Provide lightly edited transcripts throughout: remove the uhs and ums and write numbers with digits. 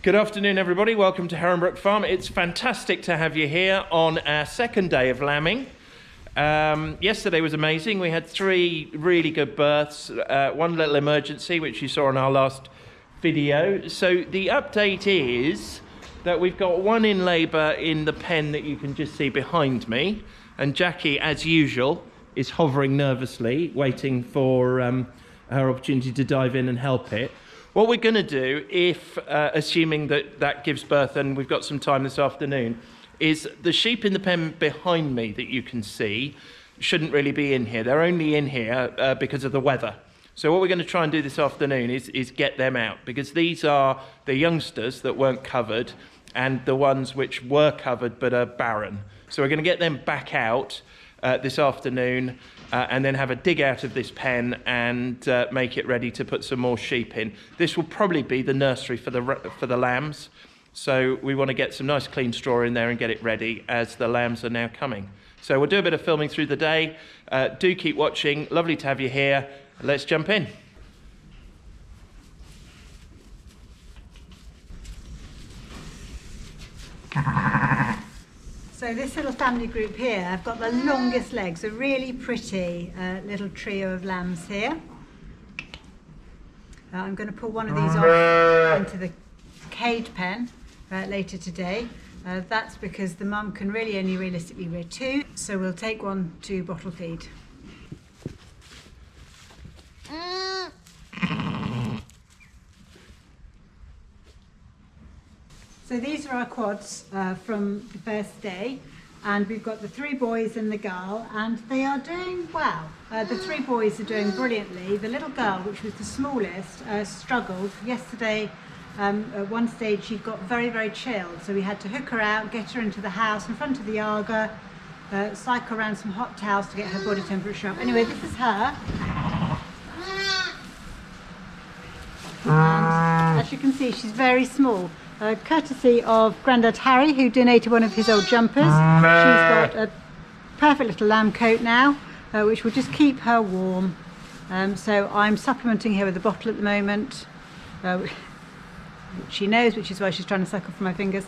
Good afternoon, everybody. Welcome to Heronbrook Farm. It's fantastic to have you here on our second day of lambing. Yesterday was amazing. We had 3 really good births, one little emergency, which you saw in our last video. So the update is that we've got one in labour in the pen that you can just see behind me. And Jackie, as usual, is hovering nervously, waiting for her opportunity to dive in and help it. What we're going to do, if assuming that gives birth and we've got some time this afternoon, is the sheep in the pen behind me that you can see shouldn't really be in here. They're only in here because of the weather. So what we're going to try and do this afternoon is get them out, because these are the youngsters that weren't covered and the ones which were covered but are barren. So we're going to get them back out this afternoon and then have a dig out of this pen and make it ready to put some more sheep in. This will probably be the nursery for the lambs. So we want to get some nice clean straw in there and get it ready as the lambs are now coming. So we'll do a bit of filming through the day. Do keep watching. Lovely to have you here. Let's jump in. So this little family group here, I've got the longest legs, a really pretty little trio of lambs here. I'm going to pull one of these off into the cage pen later today. That's because the mum can really only realistically rear 2, so we'll take one to bottle feed. So these are our quads from the first day, and we've got the 3 boys and the girl, and they are doing well. The 3 boys are doing brilliantly. The little girl, which was the smallest, struggled. Yesterday, at one stage, she got very, very chilled, so we had to hook her out, get her into the house in front of the Aga, cycle around some hot towels to get her body temperature up. Anyway, this is her. And as you can see, she's very small. Courtesy of Grandad Harry, who donated one of his old jumpers. She's got a perfect little lamb coat now, which will just keep her warm. So I'm supplementing her with a bottle at the moment, which she knows, which is why she's trying to suckle from my fingers.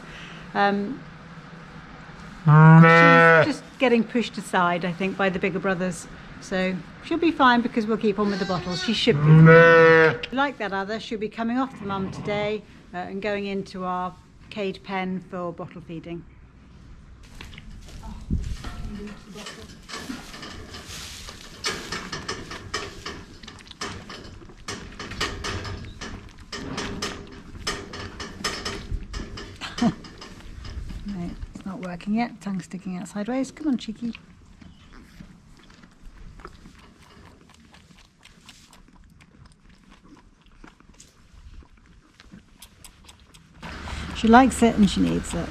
She's just getting pushed aside, I think, by the bigger brothers. So she'll be fine because we'll keep on with the bottles. She should be fine. Like that other, she'll be coming off the mum today and going into our cage pen for bottle feeding. No, it's not working yet. Tongue sticking out sideways. Come on, cheeky. She likes it and she needs it.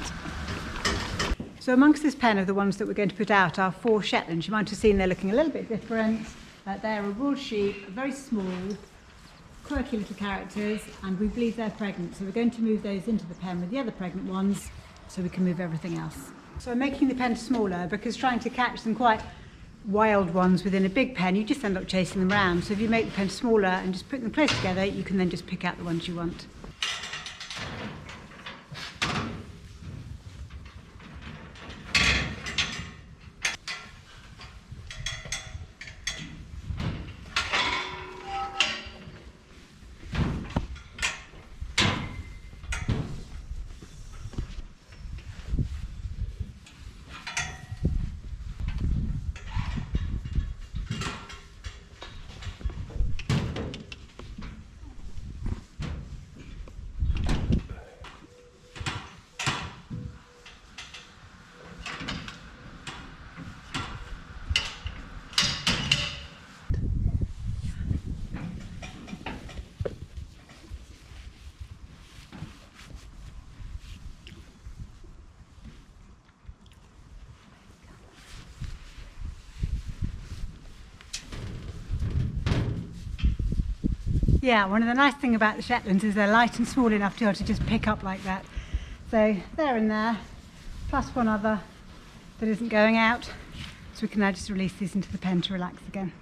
So amongst this pen of the ones that we're going to put out are 4 Shetlands. You might have seen they're looking a little bit different. They're a wool sheep, very small, quirky little characters, and we believe they're pregnant. So we're going to move those into the pen with the other pregnant ones so we can move everything else. So I'm making the pen smaller because trying to catch some quite wild ones within a big pen, you just end up chasing them around. So if you make the pen smaller and just put them close together, you can then just pick out the ones you want. Yeah, one of the nice things about the Shetlands is they're light and small enough to be able to just pick up like that. So they're in there, plus one other that isn't going out. So we can now just release these into the pen to relax again.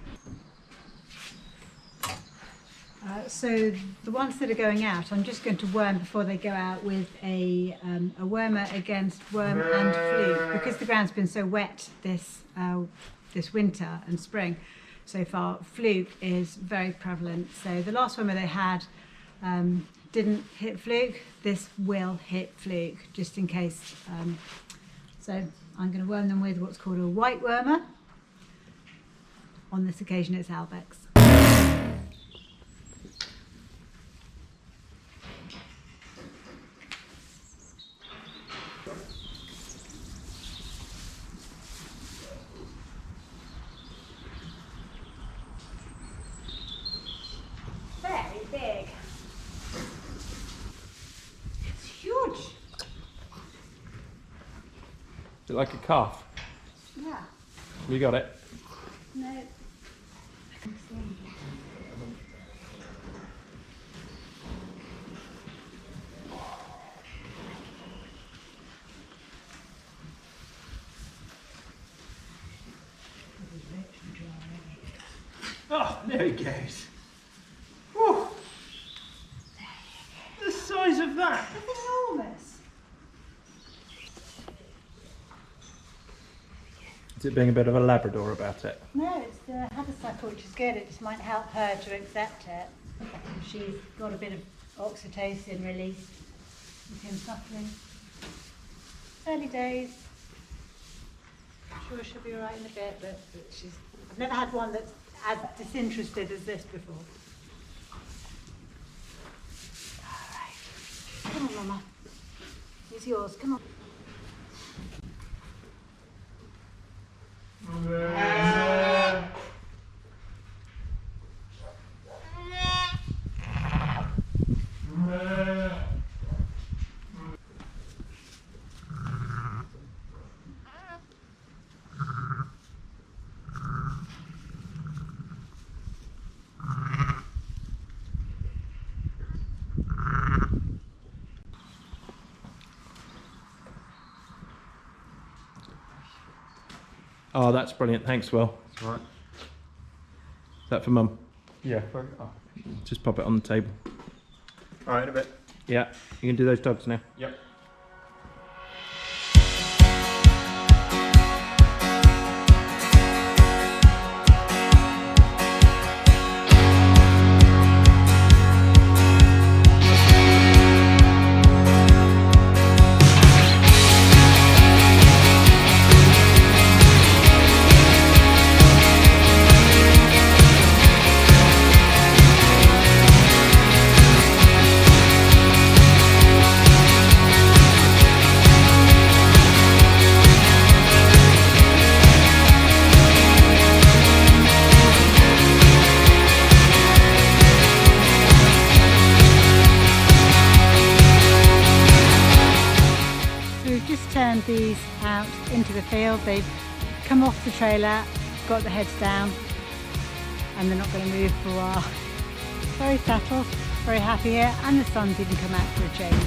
So the ones that are going out, I'm just going to worm before they go out with a wormer against worm and fluke, because the ground's been so wet this winter and spring so far. Fluke is very prevalent. So the last wormer they had didn't hit fluke. This will hit fluke, just in case. So I'm going to worm them with what's called a white wormer. On this occasion, it's Albex. Very big. It's huge. Is it like a calf? Yeah. You got it? No. I can see. Oh, there he goes. Whew. The size of that. It's enormous. Is it being a bit of a Labrador about it? No, it's the honeysuckle, which is good. It just might help her to accept it. She's got a bit of oxytocin released with him suckling. Early days. I'm sure she'll be all right in a bit, but I've never had one that's as disinterested as this before. All right. Come on, Mama. It's yours. Come on. Oh, that's brilliant. Thanks, Will. That's all right. Is that for Mum? Yeah. Just pop it on the table. All right, in a bit. Yeah, you can do those dogs now. Yep. Turned these out into the field. They've come off the trailer, got the heads down, and they're not going to move for a while. Very settled, very happy here, and the sun's even come out for a change.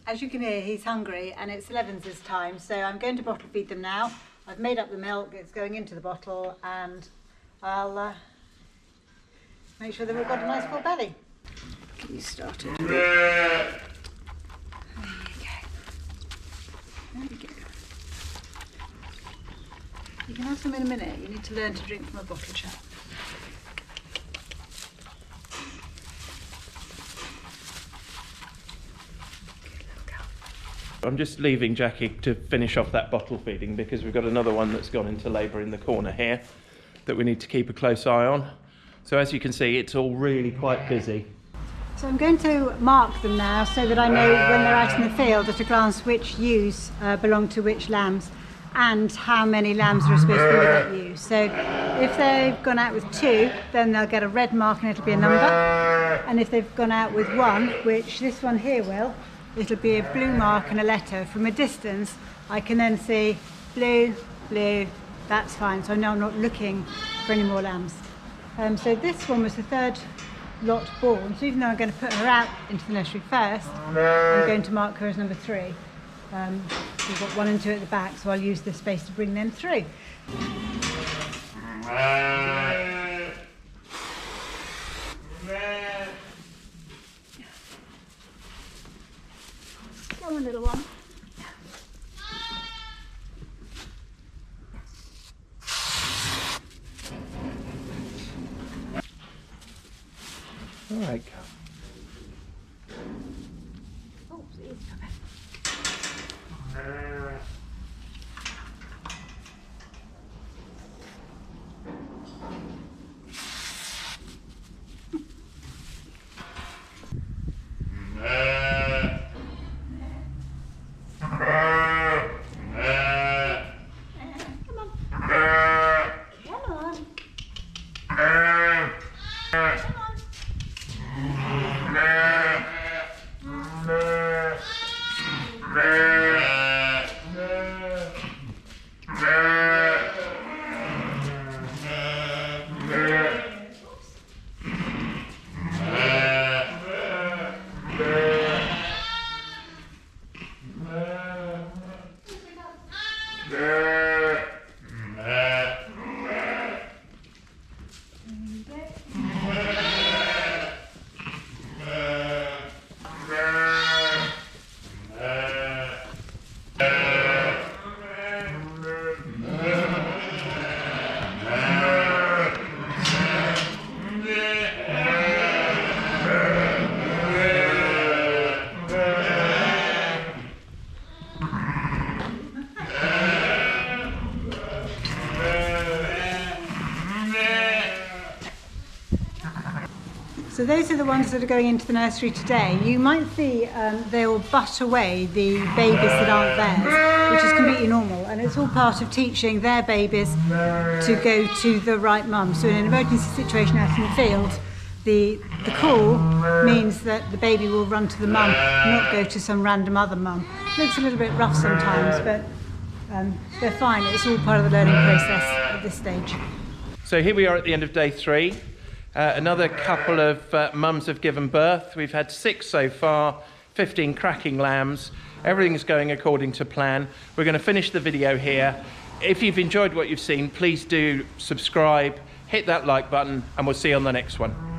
As you can hear, he's hungry and it's 11's time, so I'm going to bottle feed them now. I've made up the milk, it's going into the bottle, and I'll make sure that we've got a nice full belly. Get you started. There you go. There we go. You can have some in a minute. You need to learn to drink from a bottle, chap. I'm just leaving Jackie to finish off that bottle feeding because we've got another one that's gone into labour in the corner here that we need to keep a close eye on. So as you can see, it's all really quite busy. So I'm going to mark them now so that I know when they're out in the field at a glance which ewes belong to which lambs and how many lambs are supposed to be with that ewe. So if they've gone out with 2, then they'll get a red mark and it'll be a number. And if they've gone out with 1, which this one here will, it'll be a blue mark and a letter. From a distance, I can then see blue, blue, that's fine. So now I'm not looking for any more lambs. So this one was the 3rd lot born. So even though I'm going to put her out into the nursery first, I'm going to mark her as number 3. We've got 1 and 2 at the back, so I'll use this space to bring them through. Go on, little one. All right. Oh, please, come in. So those are the ones that are going into the nursery today. You might see they'll butt away the babies that aren't theirs, which is completely normal, and it's all part of teaching their babies to go to the right mum. So in an emergency situation out in the field, the call means that the baby will run to the mum, not go to some random other mum. It looks a little bit rough sometimes, but they're fine. It's all part of the learning process at this stage. So here we are at the end of day 3. Another couple of mums have given birth. We've had 6 so far, 15 cracking lambs. Everything's going according to plan. We're going to finish the video here. If you've enjoyed what you've seen, please do subscribe, hit that like button, and we'll see you on the next one.